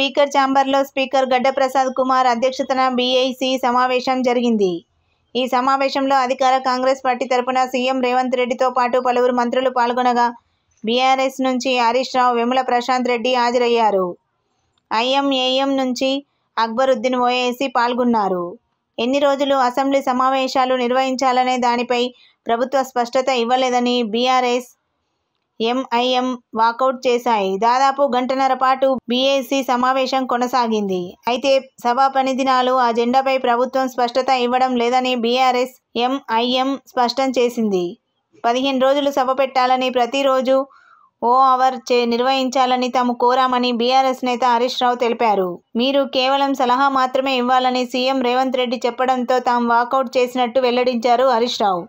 Speaker ఛాంబర్లో speaker గడ్డ ప్రసాద్ కుమార్ అధ్యక్షతన బీఏసీ సమావేశం జరిగింది. ఈ సమావేశంలో అధికార కాంగ్రెస్ పార్టీ తరపున సీఎం రేవంత్ రెడ్డితో పాటు పలువురు మంత్రులు పాల్గొనగా బీఆర్ఎస్ నుంచి హరీష్ రావు, వేముల ప్రశాంత్ రెడ్డి హాజరయ్యారు. ఐఎంఏఎం నుంచి అక్బరుద్దీన్ ఓవైసీ పాల్గొన్నారు. ఎన్ని రోజులు అసెంబ్లీ సమావేశాలు నిర్వహించాలనే దానిపై ప్రభుత్వ స్పష్టత ఇవ్వలేదని బీఆర్ఎస్, ఎంఐఎం వాకౌట్ చేశాయి. దాదాపు గంటన్నర పాటు బీఏసీ సమావేశం కొనసాగింది. అయితే సభ పని దినాలు, అజెండాపై ప్రభుత్వం స్పష్టత ఇవ్వడం లేదని బీఆర్ఎస్, ఎంఐఎం స్పష్టం చేసింది. 15 రోజులు సభ పెట్టాలని, ప్రతిరోజు ఓ అవర్ నిర్వహించాలని తాము కోరామని బీఆర్ఎస్ నేత హరీష్ రావు తెలిపారు. మీరు కేవలం సలహా మాత్రమే ఇవ్వాలని సీఎం రేవంత్ రెడ్డి చెప్పడంతో తాము వాకౌట్ చేసినట్టు వెల్లడించారు హరీష్ రావు.